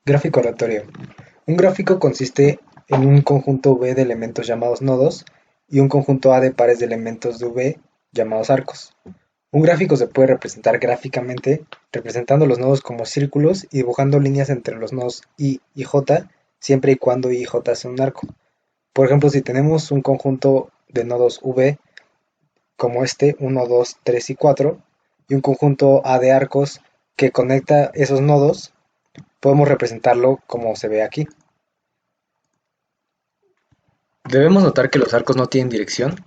Gráfico aleatorio. Un gráfico consiste en un conjunto V de elementos llamados nodos y un conjunto A de pares de elementos de V llamados arcos. Un gráfico se puede representar gráficamente representando los nodos como círculos y dibujando líneas entre los nodos I y J siempre y cuando I y J sea un arco. Por ejemplo, si tenemos un conjunto de nodos V como este, 1, 2, 3 y 4, y un conjunto A de arcos que conecta esos nodos, podemos representarlo como se ve aquí. Debemos notar que los arcos no tienen dirección.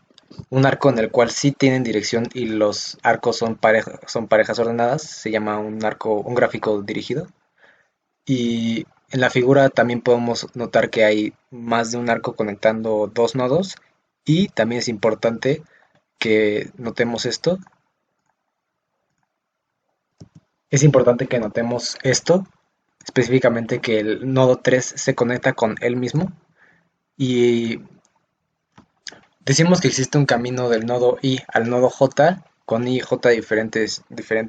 Un arco en el cual sí tienen dirección y los arcos son parejas ordenadas se llama un gráfico dirigido. Y en la figura también podemos notar que hay más de un arco conectando dos nodos. Y también es importante que notemos esto. Es importante que notemos esto, específicamente que el nodo 3 se conecta con él mismo. Y decimos que existe un camino del nodo I al nodo J, con I y J diferentes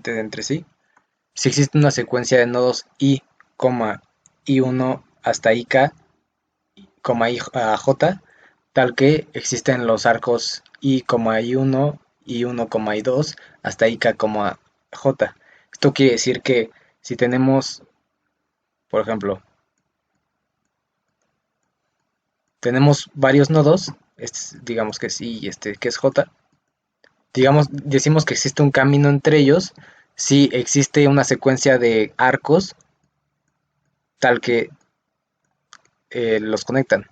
entre sí. Si existe una secuencia de nodos I, I1 hasta IK, I a J, tal que existen los arcos I, I1, I1, I2 hasta IK, J. Esto quiere decir que si tenemos, por ejemplo, tenemos varios nodos, digamos que es I y este que es J, decimos que existe un camino entre ellos si existe una secuencia de arcos tal que los conectan.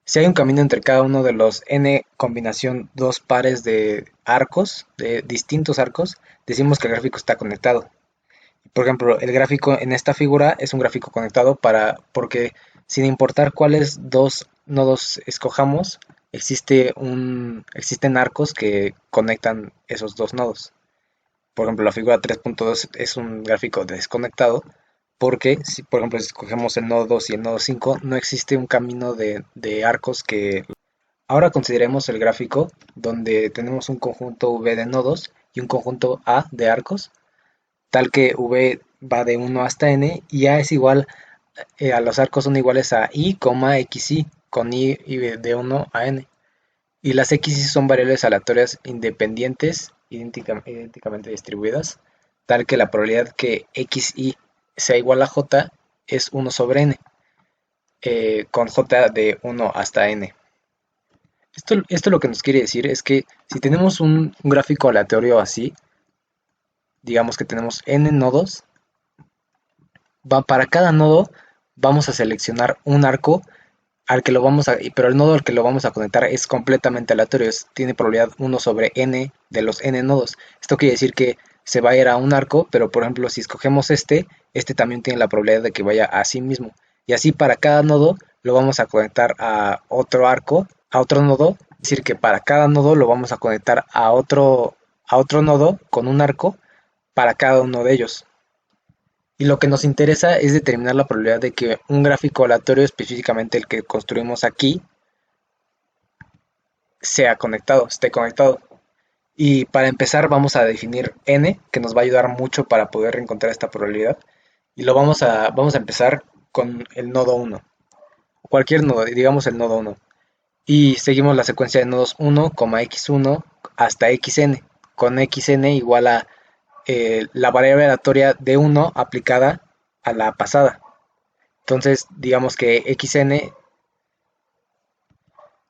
Si hay un camino entre cada uno de los n combinación dos pares de arcos, de distintos arcos, decimos que el gráfico está conectado. Por ejemplo, el gráfico en esta figura es un gráfico conectado porque sin importar cuáles dos nodos escojamos, existen arcos que conectan esos dos nodos. Por ejemplo, la figura 3.2 es un gráfico desconectado porque, si por ejemplo si escogemos el nodo 2 y el nodo 5, no existe un camino de arcos que... Ahora consideremos el gráfico donde tenemos un conjunto V de nodos y un conjunto A de arcos, tal que V va de 1 hasta N y A es igual, a los arcos son iguales a I, XI, con I de 1 a N. Y las XY son variables aleatorias independientes, idénticamente distribuidas, tal que la probabilidad que XY sea igual a J es 1 sobre N, con J de 1 hasta N. Esto lo que nos quiere decir es que si tenemos un gráfico aleatorio así, digamos que tenemos N nodos, para cada nodo vamos a seleccionar un arco pero el nodo al que lo vamos a conectar es completamente aleatorio, tiene probabilidad 1 sobre n de los n nodos. Esto quiere decir que se va a ir a un arco, pero por ejemplo si escogemos este también tiene la probabilidad de que vaya a sí mismo. Y así para cada nodo lo vamos a conectar a otro arco, a otro nodo, es decir que para cada nodo lo vamos a conectar a otro nodo con un arco para cada uno de ellos. Y lo que nos interesa es determinar la probabilidad de que un gráfico aleatorio, específicamente el que construimos aquí, esté conectado. Y para empezar vamos a definir n, que nos va a ayudar mucho para poder encontrar esta probabilidad. Y vamos a empezar con el nodo 1. Cualquier nodo, digamos el nodo 1. Y seguimos la secuencia de nodos 1, x1 hasta xn, con xn igual a la variable aleatoria de 1 aplicada a la pasada. Entonces, digamos que xn,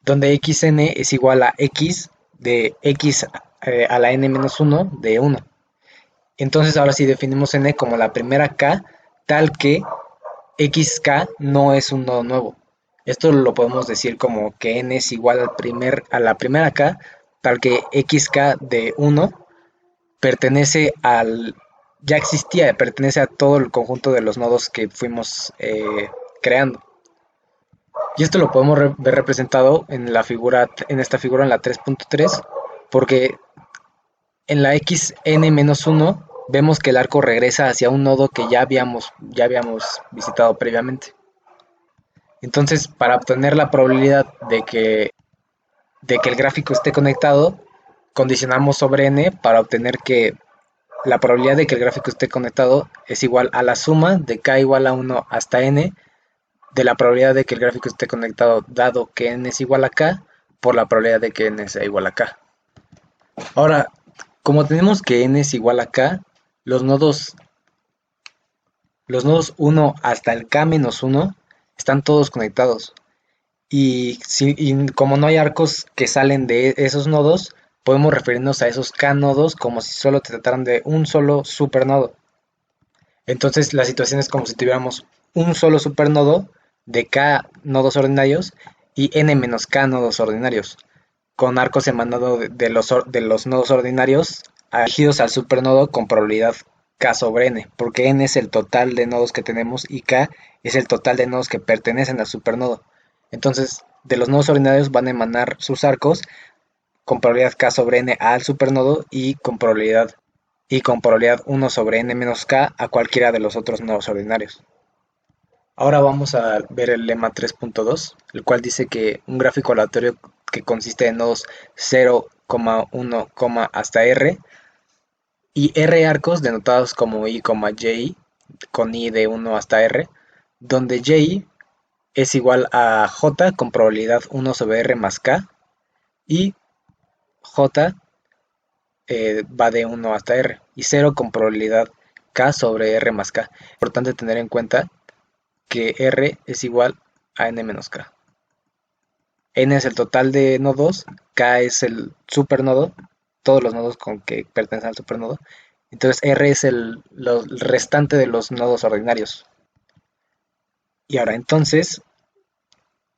donde xn es igual a x de x a la n-1 de 1. Entonces, ahora sí definimos n como la primera k, tal que xk no es un nodo nuevo. Esto lo podemos decir como que n es igual a la primera k, tal que xk de 1 pertenece pertenece a todo el conjunto de los nodos que fuimos creando. Y esto lo podemos ver representado en esta figura en la 3.3, porque en la xn-1 vemos que el arco regresa hacia un nodo que ya habíamos visitado previamente. Entonces, para obtener la probabilidad de que el gráfico esté conectado, condicionamos sobre n para obtener que la probabilidad de que el gráfico esté conectado es igual a la suma de k igual a 1 hasta n de la probabilidad de que el gráfico esté conectado dado que n es igual a k por la probabilidad de que n sea igual a k. Ahora, como tenemos que n es igual a k, los nodos, los nodos 1 hasta el k menos 1 están todos conectados. Y como no hay arcos que salen de esos nodos, podemos referirnos a esos k nodos como si solo te trataran de un solo supernodo. Entonces la situación es como si tuviéramos un solo supernodo de k nodos ordinarios y n menos k nodos ordinarios, con arcos emanando de los nodos ordinarios dirigidos al supernodo con probabilidad k sobre n, porque n es el total de nodos que tenemos y k es el total de nodos que pertenecen al supernodo. Entonces, de los nodos ordinarios van a emanar sus arcos con probabilidad k sobre n al supernodo y con probabilidad 1 sobre n menos k a cualquiera de los otros nodos ordinarios. Ahora vamos a ver el lema 3.2, el cual dice que un gráfico aleatorio que consiste de nodos 0, 1, hasta r y r arcos denotados como i, j, con i de 1 hasta r, donde j es igual a j con probabilidad 1 sobre r más k y j va de 1 hasta r y 0 con probabilidad k sobre r más k. Es importante tener en cuenta que r es igual a n menos k. N es el total de nodos, k es el supernodo, todos los nodos con que pertenecen al supernodo. Entonces r es el restante de los nodos ordinarios. Y ahora entonces,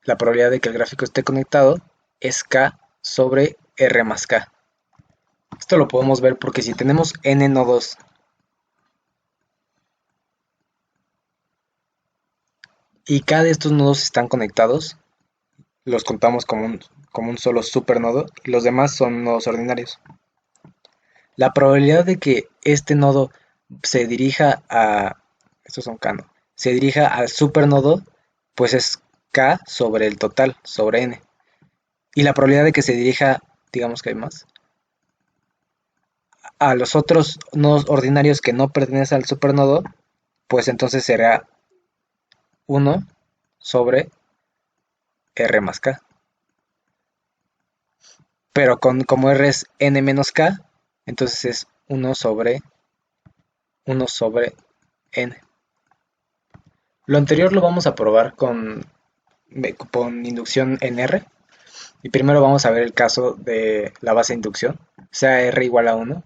la probabilidad de que el gráfico esté conectado es k sobre r más k. Esto lo podemos ver porque si tenemos n nodos y cada de estos nodos están conectados, los contamos como un solo supernodo y los demás son nodos ordinarios. La probabilidad de que este nodo se dirija a, estos son k, ¿no? Se dirija al supernodo, pues es k sobre el total, sobre n. Y la probabilidad de que se dirija, digamos que hay más, a los otros nodos ordinarios que no pertenecen al supernodo, pues entonces será 1 sobre r más k. Pero como r es n menos k, entonces es 1 sobre n. Lo anterior lo vamos a probar con inducción en R. Y primero vamos a ver el caso de la base de inducción, sea R igual a 1.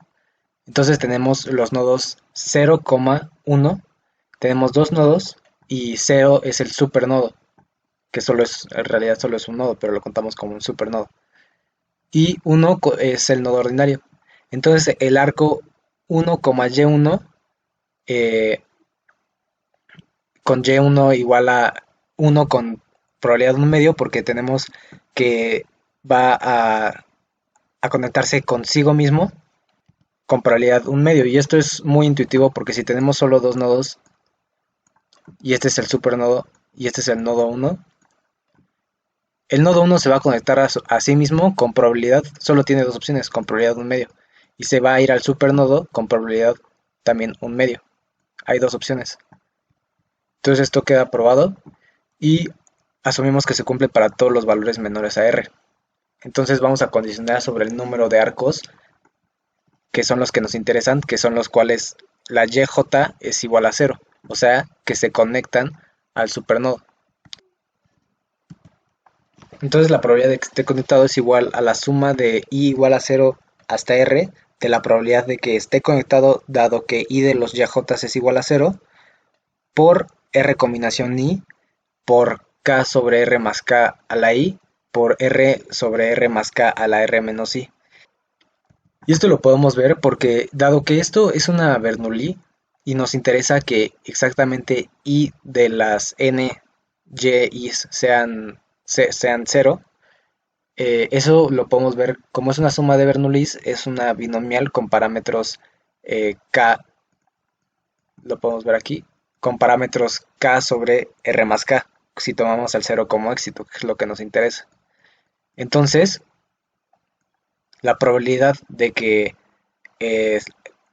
Entonces tenemos los nodos 0, 1, tenemos dos nodos y 0 es el supernodo, que en realidad solo es un nodo, pero lo contamos como un supernodo. Y 1 es el nodo ordinario. Entonces el arco 1, y1 eh, con y1 igual a 1 con probabilidad de 1 medio, porque tenemos que va a conectarse consigo mismo con probabilidad 1 medio. Y esto es muy intuitivo porque si tenemos solo dos nodos y este es el supernodo y este es el nodo 1, el nodo 1 se va a conectar a sí mismo con probabilidad, solo tiene dos opciones, con probabilidad 1 medio. Y se va a ir al supernodo con probabilidad también 1 medio. Hay dos opciones. Entonces esto queda probado y asumimos que se cumple para todos los valores menores a r. Entonces vamos a condicionar sobre el número de arcos, que son los que nos interesan, que son los cuales la yj es igual a 0, o sea, que se conectan al supernodo. Entonces la probabilidad de que esté conectado es igual a la suma de i igual a 0 hasta r, de la probabilidad de que esté conectado, dado que i de los yj es igual a 0, por r combinación i, por k sobre r más k a la i, por r sobre r más k a la r menos i. Y esto lo podemos ver porque, dado que esto es una Bernoulli y nos interesa que exactamente i de las n, y, i sean 0, eso lo podemos ver como es una suma de Bernoullis, es una binomial con parámetros k, lo podemos ver aquí, con parámetros k sobre r más k, si tomamos al 0 como éxito, que es lo que nos interesa. Entonces, la probabilidad de que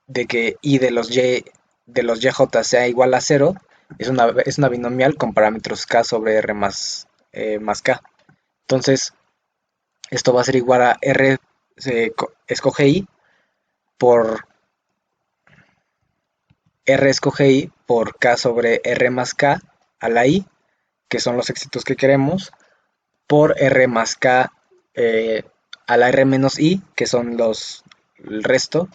de que I de los YJ sea igual a cero, es una binomial con parámetros K sobre R más K. Entonces, esto va a ser igual a R, escoge I por R escoge I por K sobre R más K a la I, que son los éxitos que queremos, por R más K a la R menos I, que son el resto.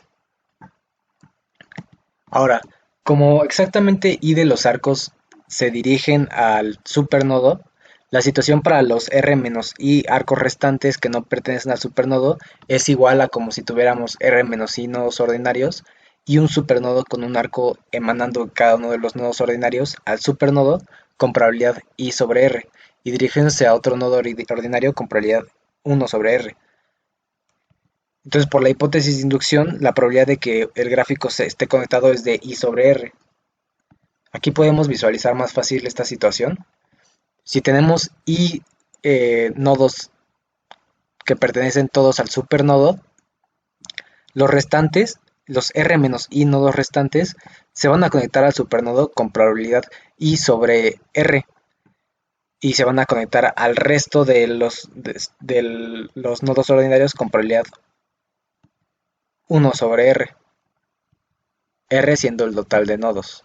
Ahora, como exactamente I de los arcos se dirigen al supernodo, la situación para los R menos I arcos restantes que no pertenecen al supernodo es igual a como si tuviéramos R menos I nodos ordinarios y un supernodo con un arco emanando cada uno de los nodos ordinarios al supernodo con probabilidad I sobre R y dirigiéndose a otro nodo ordinario con probabilidad 1 sobre R. Entonces, por la hipótesis de inducción, la probabilidad de que el gráfico se esté conectado es de I sobre R. Aquí podemos visualizar más fácil esta situación. Si tenemos I nodos que pertenecen todos al supernodo, los restantes, los R menos I nodos restantes, se van a conectar al supernodo con probabilidad I sobre R. Y se van a conectar al resto de los nodos ordinarios con probabilidad 1 sobre R. R siendo el total de nodos.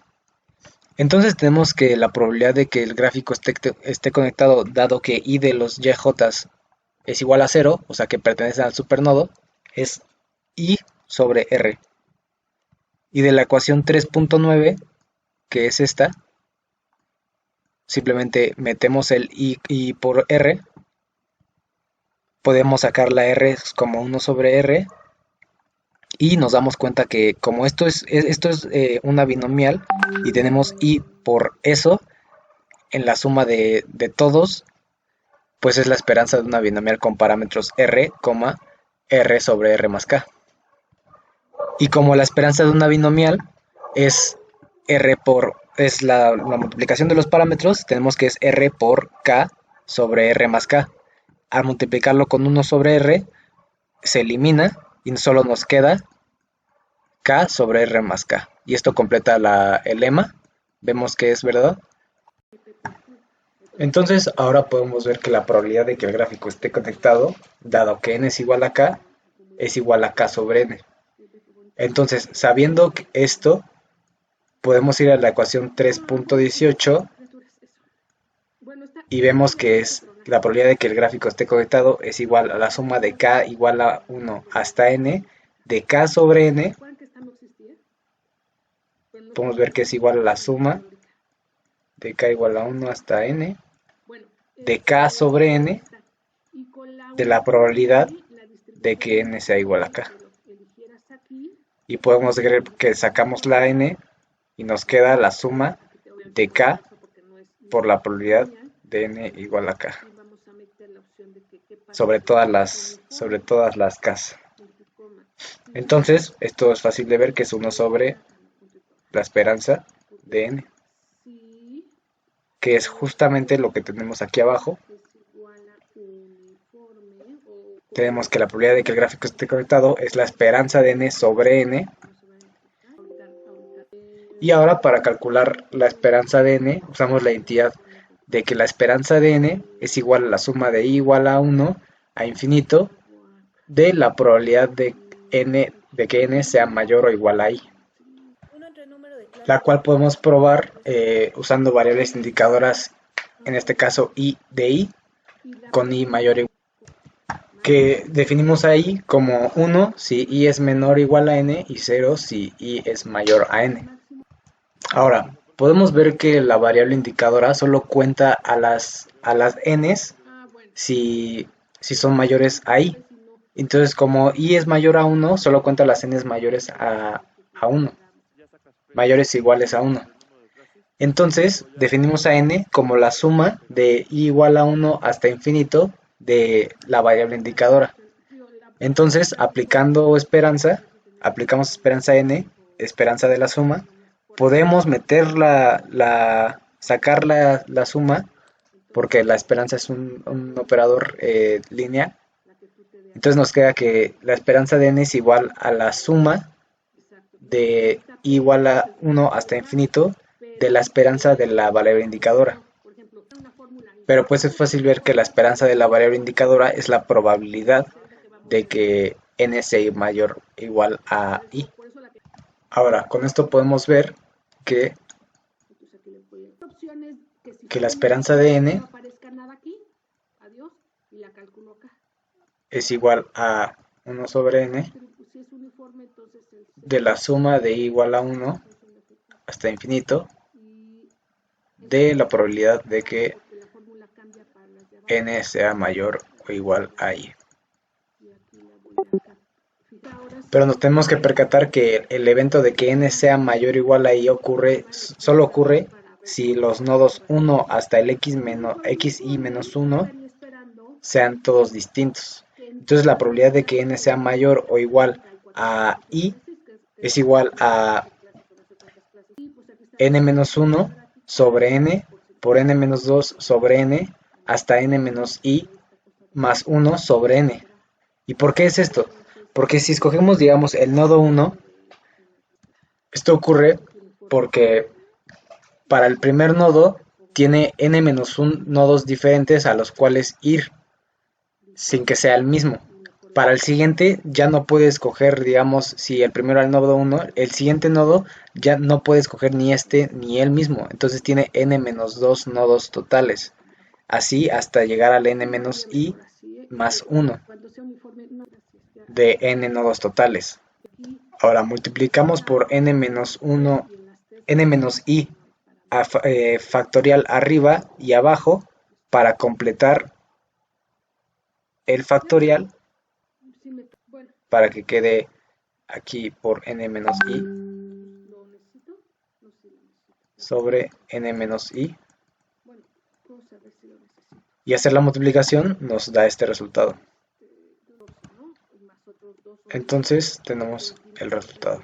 Entonces tenemos que la probabilidad de que el gráfico esté conectado, dado que I de los YJ es igual a 0, o sea que pertenece al supernodo, es I sobre R. Y de la ecuación 3.9, que es esta, simplemente metemos el I por R, podemos sacar la R como 1 sobre R, y nos damos cuenta que como esto es una binomial y tenemos I por eso en la suma de todos, pues es la esperanza de una binomial con parámetros R, R sobre R más K. Y como la esperanza de una binomial es es la multiplicación de los parámetros, tenemos que es R por K sobre R más K. Al multiplicarlo con 1 sobre R, se elimina y solo nos queda K sobre R más K. Y esto completa el lema. Vemos que es verdad. Entonces ahora podemos ver que la probabilidad de que el gráfico esté conectado, dado que n es igual a k, es igual a k sobre n. Entonces, sabiendo esto, podemos ir a la ecuación 3.18 y vemos que la probabilidad de que el gráfico esté conectado es igual a la suma de k igual a 1 hasta n de k sobre n. Podemos ver que es igual a la suma de k igual a 1 hasta n de k sobre n de la probabilidad de que n sea igual a k. Y podemos ver que sacamos la n y nos queda la suma de k por la probabilidad de n igual a k sobre todas las k. Entonces, esto es fácil de ver que es 1 sobre la esperanza de n, que es justamente lo que tenemos aquí abajo. Tenemos que la probabilidad de que el gráfico esté conectado es la esperanza de n sobre n. Y ahora para calcular la esperanza de n usamos la identidad de que la esperanza de n es igual a la suma de i igual a 1 a infinito de la probabilidad de que n sea mayor o igual a i, la cual podemos probar usando variables indicadoras, en este caso i de i, con i mayor o igual, que definimos ahí como 1 si i es menor o igual a n y 0 si i es mayor a n. Ahora, podemos ver que la variable indicadora solo cuenta a las n's si son mayores a i. Entonces, como i es mayor a 1, solo cuenta las n's mayores a 1, mayores o iguales a 1. Entonces, definimos a n como la suma de i igual a 1 hasta infinito de la variable indicadora. Entonces, aplicamos esperanza n, esperanza de la suma, podemos meter sacar la suma, porque la esperanza es un operador lineal. Entonces nos queda que la esperanza de n es igual a la suma de i igual a 1 hasta infinito de la esperanza de la variable indicadora. Pero pues es fácil ver que la esperanza de la variable indicadora es la probabilidad de que n sea mayor o igual a i. Ahora, con esto podemos ver que, que la esperanza de n es igual a 1 sobre n de la suma de i igual a 1 hasta infinito de la probabilidad de que n sea mayor o igual a i. Pero nos tenemos que percatar que el evento de que n sea mayor o igual a i solo ocurre si los nodos 1 hasta el xi menos 1 sean todos distintos. Entonces la probabilidad de que n sea mayor o igual a i es igual a n menos 1 sobre n por n menos 2 sobre n hasta n menos i más 1 sobre n. ¿Y por qué es esto? Porque si escogemos, digamos, el nodo 1, esto ocurre porque para el primer nodo tiene n-1 nodos diferentes a los cuales ir, sin que sea el mismo. Para el siguiente ya no puede escoger, digamos, si el primero era el nodo 1, el siguiente nodo ya no puede escoger ni este ni él mismo. Entonces tiene n-2 nodos totales. Así hasta llegar al n-i más 1 de n nodos totales. Ahora multiplicamos por n-1, n-i factorial arriba y abajo para completar el factorial para que quede aquí por n-i sobre n-i y hacer la multiplicación nos da este resultado. Entonces tenemos el resultado.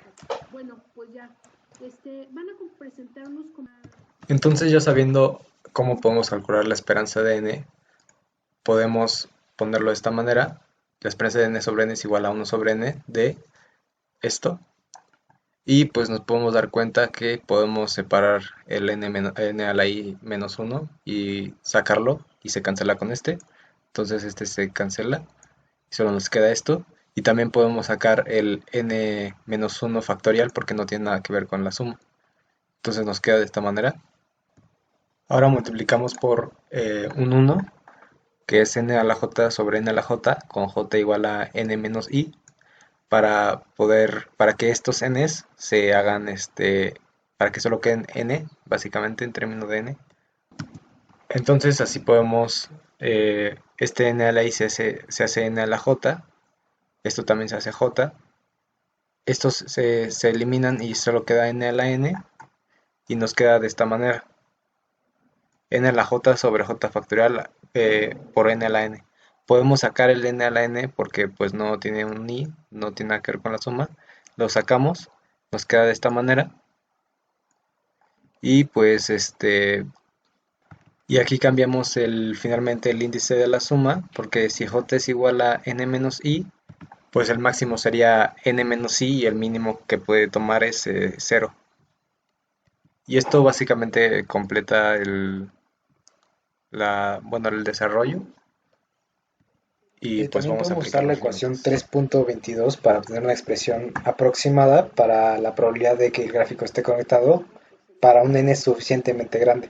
Entonces ya sabiendo cómo podemos calcular la esperanza de n, podemos ponerlo de esta manera. La esperanza de n sobre n es igual a 1 sobre n de esto. Y pues nos podemos dar cuenta que podemos separar el n a la i menos 1 y sacarlo y se cancela con este. Entonces este se cancela y solo nos queda esto. Y también podemos sacar el n-1 factorial porque no tiene nada que ver con la suma. Entonces nos queda de esta manera. Ahora multiplicamos por un 1, que es n a la j sobre n a la j, con j igual a n menos i, para que estos n's se hagan, para que solo queden n, básicamente en términos de n. Entonces así podemos, este n a la i se hace n a la j, esto también se hace j, estos se eliminan y solo queda n a la n, y nos queda de esta manera, n a la j sobre j factorial por n a la n. Podemos sacar el n a la n porque pues no tiene un i, no tiene nada que ver con la suma. Lo sacamos, nos queda de esta manera. Y pues y aquí cambiamos finalmente el índice de la suma, porque si j es igual a n menos i, pues el máximo sería n menos i y el mínimo que puede tomar es 0. Y esto básicamente completa el desarrollo. Y pues También vamos a podemos aplicar usar la los ecuación límites. 3.22 para obtener una expresión aproximada para la probabilidad de que el gráfico esté conectado para un n suficientemente grande.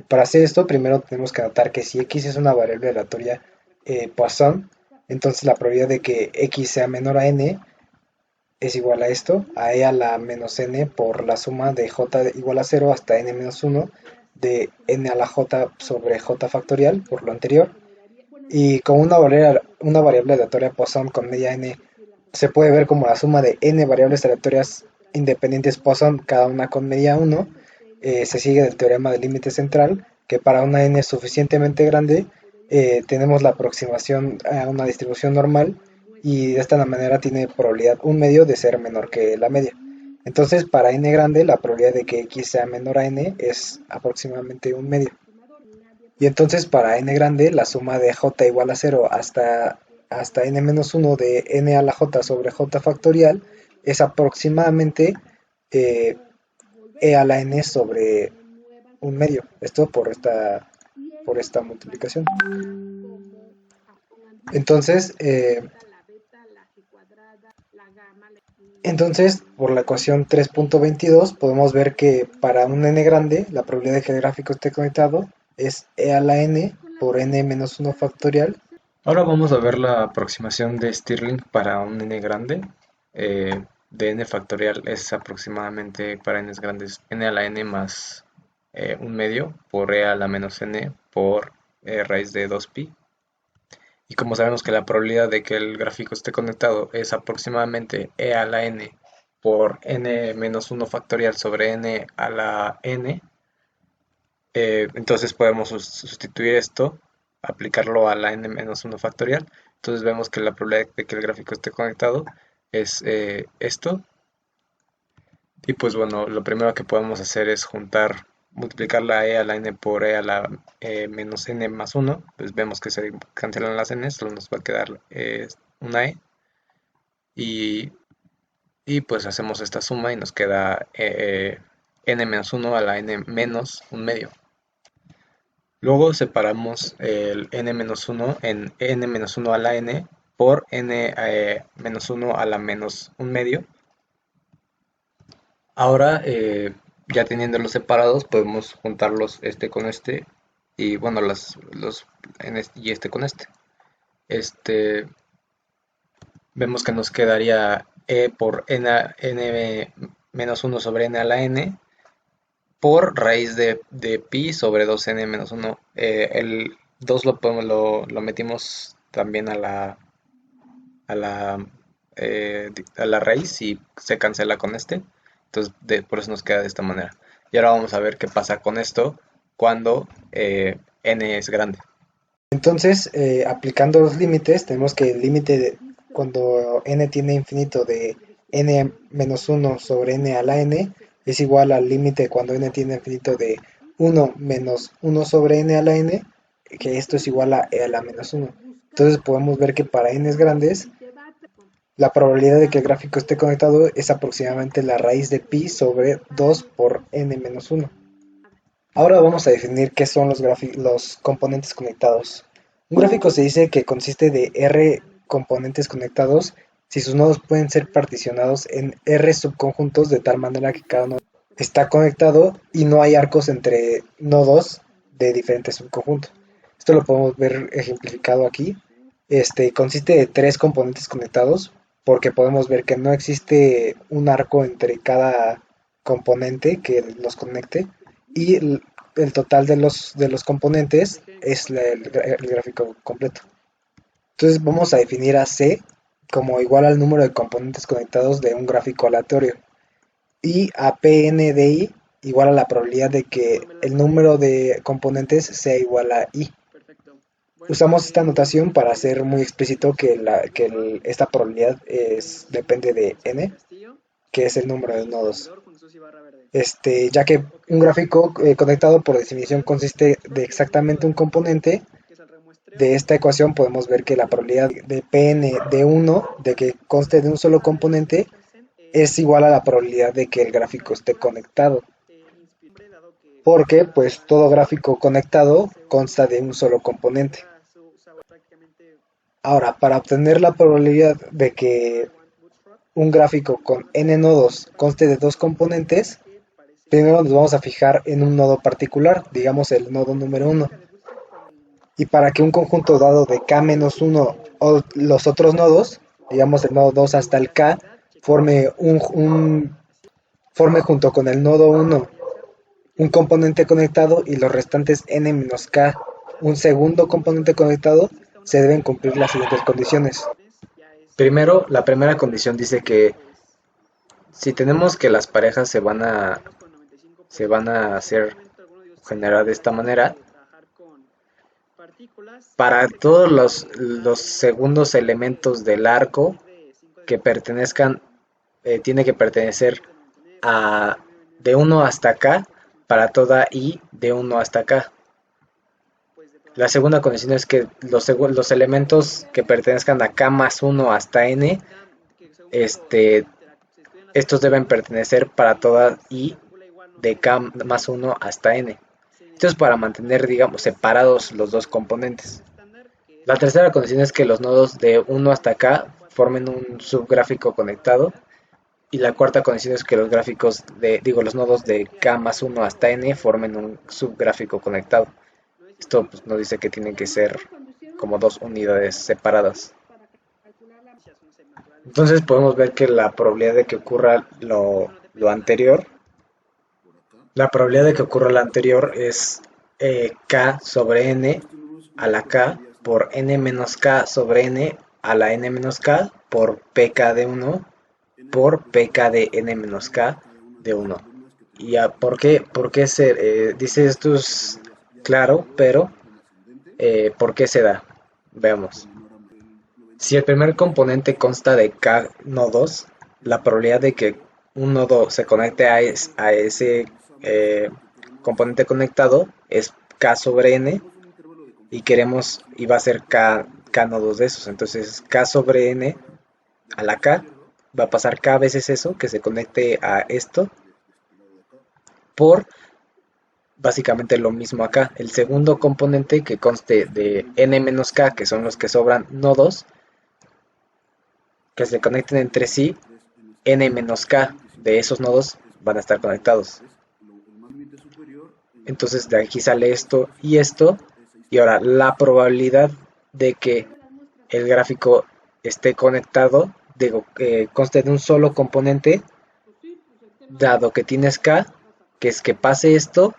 Para hacer esto, primero tenemos que notar que si x es una variable aleatoria Poisson, entonces la probabilidad de que x sea menor a n es igual a esto, a e a la menos n por la suma de j igual a 0 hasta n menos 1 de n a la j sobre j factorial por lo anterior. Y con una variable aleatoria Poisson con media n se puede ver como la suma de n variables aleatorias independientes Poisson, cada una con media 1, se sigue del teorema del límite central, que para una n suficientemente grande tenemos la aproximación a una distribución normal y de esta manera tiene probabilidad 1/2 de ser menor que la media. Entonces para n grande la probabilidad de que x sea menor a n es aproximadamente 1/2. Y entonces para n grande la suma de j igual a 0 hasta n-1 de n a la j sobre j factorial es aproximadamente eh, e a la n sobre un medio. Esto por esta multiplicación. Entonces, por la ecuación 3.22 podemos ver que para un n grande, la probabilidad de que el gráfico esté conectado es e a la n por n menos 1 factorial. Ahora vamos a ver la aproximación de Stirling para un n grande. De n factorial es aproximadamente para n grandes n a la n más un medio por e a la menos n por raíz de 2pi. Y como sabemos que la probabilidad de que el gráfico esté conectado es aproximadamente e a la n por n menos 1 factorial sobre n a la n, entonces podemos sustituir esto, aplicarlo a la n menos 1 factorial. Entonces vemos que la probabilidad de que el gráfico esté conectado es esto. Y pues bueno, lo primero que podemos hacer es multiplicar la e a la n por e a la menos n más 1. Pues vemos que se cancelan las n, solo nos va a quedar una e. Y, y pues hacemos esta suma y nos queda n menos 1 a la n menos un medio. Luego separamos el n-1 en n-1 a la n por n-1 a la menos un medio. Ahora, ya teniéndolos separados, podemos juntarlos este con este y bueno, y este con este. Este, vemos que nos quedaría e por n menos 1 sobre n a la n por raíz de pi sobre 2n menos 1. El 2 lo metimos también a la, a la raíz y se cancela con este. Entonces, por eso nos queda de esta manera. Y ahora vamos a ver qué pasa con esto cuando n es grande. Entonces, aplicando los límites, tenemos que el límite cuando n tiene infinito de n menos 1 sobre n a la n es igual al límite cuando n tiene infinito de 1 menos 1 sobre n a la n, que esto es igual a e a la menos 1. Entonces podemos ver que para n grandes, la probabilidad de que el gráfico esté conectado es aproximadamente la raíz de pi sobre 2 por n menos 1. Ahora vamos a definir qué son los componentes conectados. Un gráfico se dice que consiste de R componentes conectados si sus nodos pueden ser particionados en R subconjuntos de tal manera que cada nodo está conectado y no hay arcos entre nodos de diferentes subconjuntos. Esto lo podemos ver ejemplificado aquí. Consiste de tres componentes conectados porque podemos ver que no existe un arco entre cada componente que los conecte y el total de los componentes es el gráfico completo. Entonces vamos a definir a C como igual al número de componentes conectados de un gráfico aleatorio y a Pn de I igual a la probabilidad de que el número de componentes sea igual a I. Usamos esta notación para hacer muy explícito que esta probabilidad depende de n, que es el número de nodos. Ya que un gráfico conectado por definición consiste de exactamente un componente, de esta ecuación podemos ver que la probabilidad de Pn de 1, de que conste de un solo componente, es igual a la probabilidad de que el gráfico esté conectado. Porque pues todo gráfico conectado consta de un solo componente. Ahora, para obtener la probabilidad de que un gráfico con n nodos conste de dos componentes, primero nos vamos a fijar en un nodo particular, digamos el nodo número 1. Y para que un conjunto dado de k-1 o los otros nodos, digamos el nodo 2 hasta el k, forme junto con el nodo 1 un componente conectado y los restantes n-k un segundo componente conectado, se deben cumplir las siguientes condiciones. Primero, la primera condición dice que si tenemos que las parejas se van a generar de esta manera, para todos los segundos elementos del arco que pertenezcan, tiene que pertenecer a de 1 hasta k para toda i de 1 hasta k. La segunda condición es que los elementos que pertenezcan a k más 1 hasta n Estos deben pertenecer para toda i de k más 1 hasta n. Esto es para mantener, digamos, separados los dos componentes. La tercera condición es que los nodos de 1 hasta k formen un subgráfico conectado. Y la cuarta condición es que los gráficos los nodos de k más 1 hasta n formen un subgráfico conectado. Esto pues, nos dice que tienen que ser como dos unidades separadas. Entonces podemos ver que la probabilidad de que ocurra lo anterior, la probabilidad de que ocurra lo anterior es k sobre n a la k por n menos k sobre n a la n menos k por pk de 1 por pk de n menos k de 1. ¿Y por qué se dice esto? Es claro, pero ¿por qué se da? Veamos. Si el primer componente consta de k nodos, la probabilidad de que un nodo se conecte a ese componente conectado es k sobre n y va a ser k nodos de esos. Entonces k sobre n a la k va a pasar k veces eso que se conecte a esto por básicamente lo mismo acá. El segundo componente que conste de n menos k, que son los que sobran nodos, que se conecten entre sí, n menos k de esos nodos van a estar conectados. Entonces de aquí sale esto, y ahora la probabilidad de que el gráfico esté conectado, conste de un solo componente, dado que tienes k, que es que pase esto,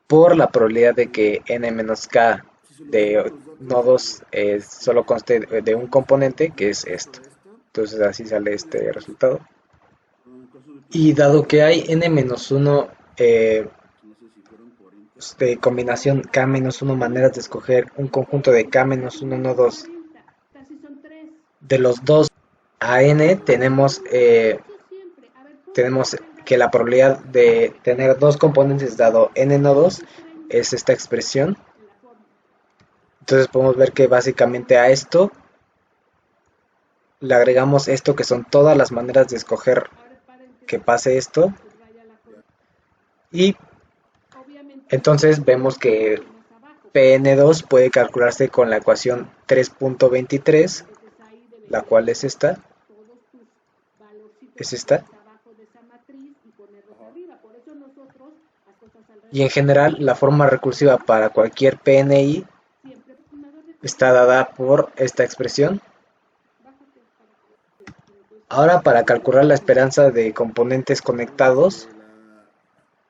por la probabilidad de que n menos k de nodos solo conste de un componente, que es esto. Entonces así sale este resultado. Y dado que hay n menos 1 de combinación k menos 1 maneras de escoger un conjunto de k menos 1 nodos de los 2 a n, tenemos que la probabilidad de tener dos componentes dado n nodos es esta expresión. Entonces podemos ver que básicamente a esto le agregamos esto, que son todas las maneras de escoger que pase esto, y entonces vemos que Pn2 puede calcularse con la ecuación 3.23, la cual es esta, y en general la forma recursiva para cualquier PNI está dada por esta expresión. Ahora, para calcular la esperanza de componentes conectados,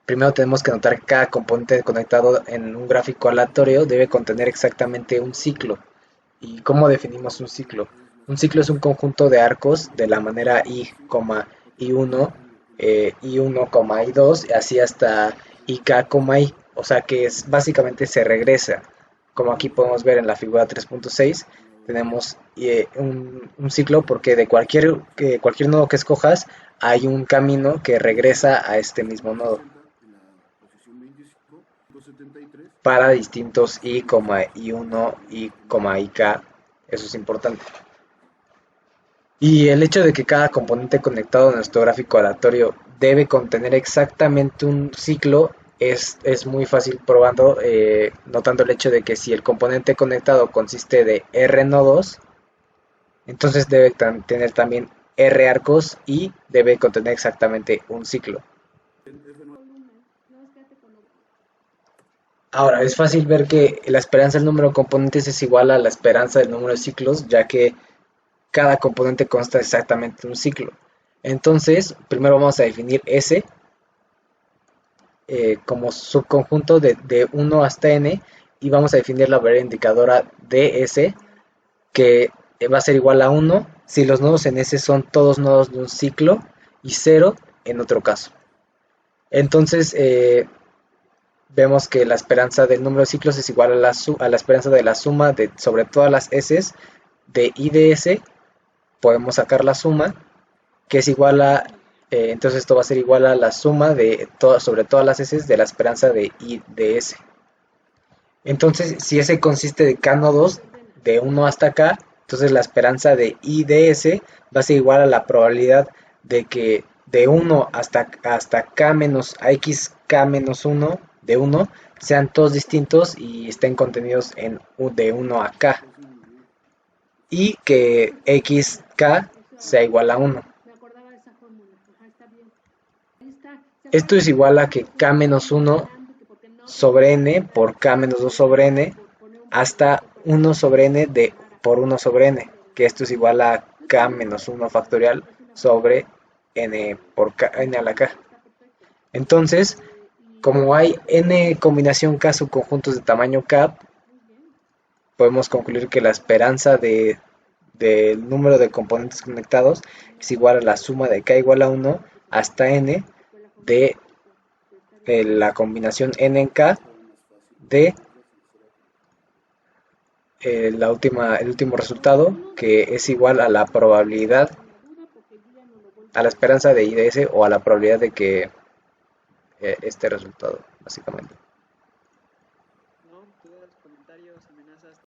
primero tenemos que notar que cada componente conectado en un gráfico aleatorio debe contener exactamente un ciclo. ¿Y cómo definimos un ciclo? Un ciclo es un conjunto de arcos de la manera i, i1, i1, i2, y así hasta ik, i. O sea que básicamente se regresa. Como aquí podemos ver en la figura 3.6, tenemos un ciclo porque de cualquier nodo que escojas hay un camino que regresa a este mismo nodo para distintos i, i1, ik. Eso es importante. Y el hecho de que cada componente conectado en nuestro gráfico aleatorio debe contener exactamente un ciclo es muy fácil probando, notando el hecho de que si el componente conectado consiste de R nodos, entonces debe tener también R arcos y debe contener exactamente un ciclo. Ahora, es fácil ver que la esperanza del número de componentes es igual a la esperanza del número de ciclos, ya que cada componente consta exactamente de un ciclo. Entonces, primero vamos a definir S como subconjunto de 1 hasta n, y vamos a definir la variable indicadora de S, que va a ser igual a 1 si los nodos en S son todos nodos de un ciclo y 0 en otro caso. Entonces, vemos que la esperanza del número de ciclos es igual a la esperanza de la suma sobre todas las S de I de S. Podemos sacar la suma, que es igual a, entonces esto va a ser igual a la suma sobre todas las S de la esperanza de I de S. Entonces, si S consiste de K nodos de 1 hasta K, entonces la esperanza de I de S va a ser igual a la probabilidad de que de 1 hasta k menos a xk menos 1 de 1 sean todos distintos y estén contenidos en de 1 a k y que xk sea igual a 1. Esto es igual a que k menos 1 sobre n por k menos 2 sobre n hasta 1 sobre n de por 1 sobre n, que esto es igual a k menos 1 factorial sobre n por k, n a la k. Entonces, como hay n combinación k subconjuntos de tamaño k, podemos concluir que la esperanza del número de componentes conectados es igual a la suma de k igual a 1 hasta n de la combinación n en k de el último resultado, que es igual a la probabilidad, a la esperanza de I de S o a la probabilidad de que este resultado, básicamente.